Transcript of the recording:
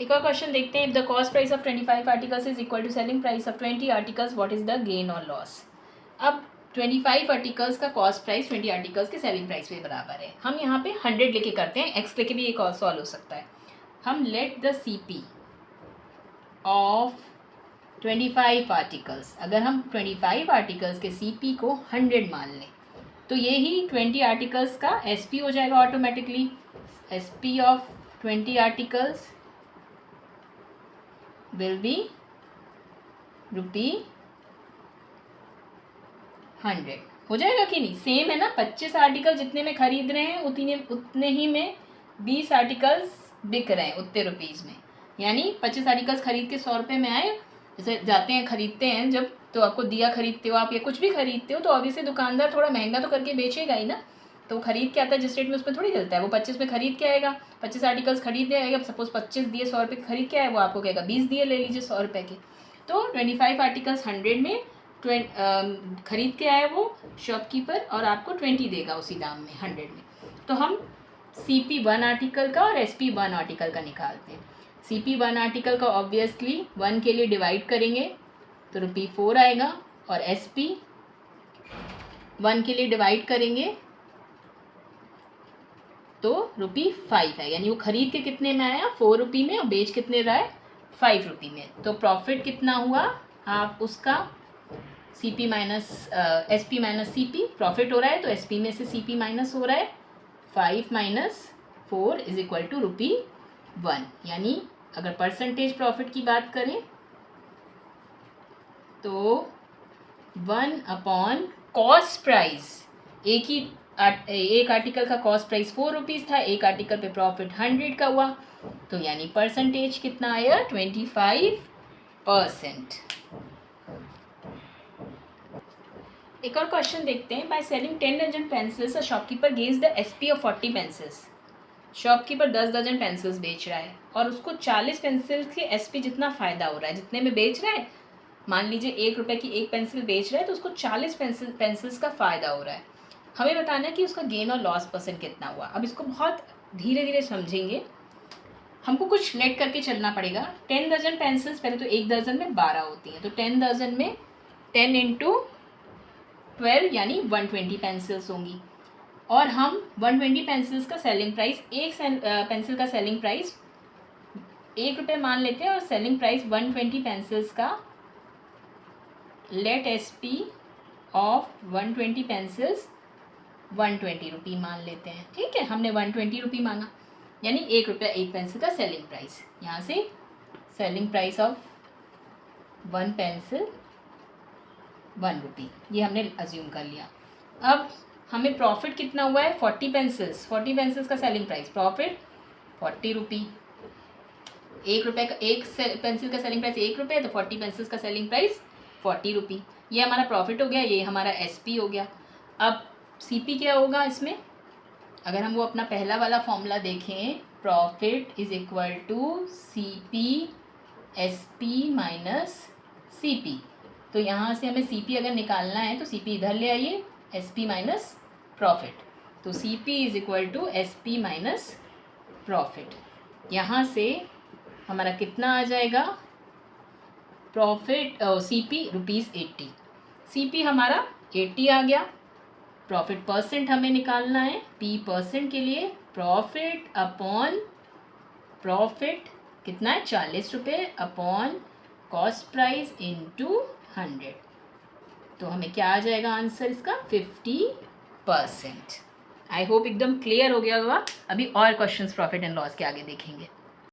एक और क्वेश्चन देखते हैं. If the cost price of 25 articles is equal to selling price of 20 articles, what is the gain or loss. अब 25 articles का cost price 20 articles के selling price पे बराबर है. हम यहाँ पे 100 लेके करते हैं, एक्स लेके भी एक और सॉल्व हो सकता है. हम let the CP of 25 articles, अगर हम 25 आर्टिकल्स के CP को 100 मान लें तो ये ही 20 आर्टिकल्स का SP हो जाएगा automatically. SP of 20 articles will be ₹100. हो जाएगा कि नहीं? सेम है ना. 25 आर्टिकल जितने में खरीद रहे हैं उतने ही में 20 आर्टिकल्स बिक रहे हैं उतने रुपीज़ में. यानी 25 आर्टिकल्स खरीद के 100 रुपये में आए. जैसे जाते हैं खरीदते हैं जब, तो आपको दिया खरीदते हो आप या कुछ भी खरीदते हो तो ऑब्वियसली दुकानदार थोड़ा महंगा तो करके बेचेगा ही ना. तो खरीद के आता है जिस रेट में उसमें थोड़ी चलता है. वो 25 में खरीद के आएगा, 25 आर्टिकल्स खरीद आएगा. सपोज 25 दिए 100 रुपये खरीद के आए, वो आपको कहेगा 20 दिए ले लीजिए 100 रुपये के. तो 25 आर्टिकल्स 100 में खरीद के आए वो शॉपकीपर और आपको 20 देगा उसी दाम में 100 में. तो हम CP 1 आर्टिकल का और SP 1 आर्टिकल का निकालते हैं. CP 1 आर्टिकल का ऑब्वियसली 1 के लिए डिवाइड करेंगे तो ₹4 आएगा, और SP 1 के लिए डिवाइड करेंगे तो ₹5 है. यानी वो खरीद के कितने में आया? 4 रुपये में, और बेच कितने रहा है? 5 रुपये में. तो प्रॉफिट कितना हुआ? आप उसका SP माइनस CP प्रॉफिट हो रहा है तो SP में से CP माइनस हो रहा है. 5 माइनस 4 इज इक्वल टू ₹1. यानी अगर परसेंटेज प्रॉफिट की बात करें तो 1 अपॉन कॉस्ट प्राइस. एक आर्टिकल का कॉस्ट प्राइस 4 रुपीज़ था, एक आर्टिकल पे प्रॉफिट 100 का हुआ. तो यानी परसेंटेज कितना आया? 25%. एक और क्वेश्चन देखते हैं. By selling 10 dozen pencils a shopkeeper gaves the SP of 40 pencils. Shopkeeper 10 dozen pencils बेच रहा है और उसको 40 पेंसिल के SP जितना फ़ायदा हो रहा है जितने में बेच रहा है. मान लीजिए 1 रुपये की एक पेंसिल बेच रहा है तो उसको 40 पेंसिल्स का फ़ायदा हो रहा है. हमें बताना है कि उसका गेन और लॉस परसेंट कितना हुआ. अब इसको बहुत धीरे धीरे समझेंगे. हमको कुछ नेट करके चलना पड़ेगा. 10 डजन पेंसिल्स, पहले तो एक दर्जन में 12 होती हैं, तो 10 डजन में 10 इंटू 12 यानी 120 पेंसिल्स होंगी. और हम 120 पेंसिल्स का सेलिंग प्राइस, एक पेंसिल का सेलिंग प्राइस 1 रुपये मान लेते हैं और सेलिंग प्राइस 120 पेंसिल्स का लेट SP ऑफ 120 पेंसिल्स 120 रुपये मान लेते हैं. ठीक है, हमने 120 रुपये माना, यानी 1 रुपया एक पेंसिल का सेलिंग प्राइस. यहाँ से सेलिंग प्राइस ऑफ 1 पेंसिल 1 रुपये, ये हमने अज्यूम कर लिया. अब हमें प्रॉफिट कितना हुआ है? 40 पेंसिल्स का सेलिंग प्राइस, प्रॉफिट 40 रुपये. 1 रुपये का एक पेंसिल का सेलिंग प्राइस 1 रुपये, तो 40 पेंसिल्स का सेलिंग प्राइस 40 रुपये. ये हमारा प्रॉफिट हो गया, ये हमारा SP हो गया. अब CP क्या होगा इसमें? अगर हम वो अपना पहला वाला फॉर्मूला देखें, profit is equal to CP SP minus CP. तो यहाँ से हमें CP अगर निकालना है तो CP इधर ले आइए, SP माइनस प्रॉफिट. तो CP is equal to SP minus profit. यहाँ से हमारा कितना आ जाएगा? Profit CP ₹80. CP हमारा 80 आ गया. प्रॉफिट परसेंट हमें निकालना है. P परसेंट के लिए प्रॉफिट अपॉन प्रॉफिट कितना है? 40 रुपये अपॉन कॉस्ट प्राइस इंटू 100. तो हमें क्या आ जाएगा आंसर इसका? 50%. आई होप एकदम क्लियर हो गया होगा. अभी और क्वेश्चंस प्रॉफिट एंड लॉस के आगे देखेंगे.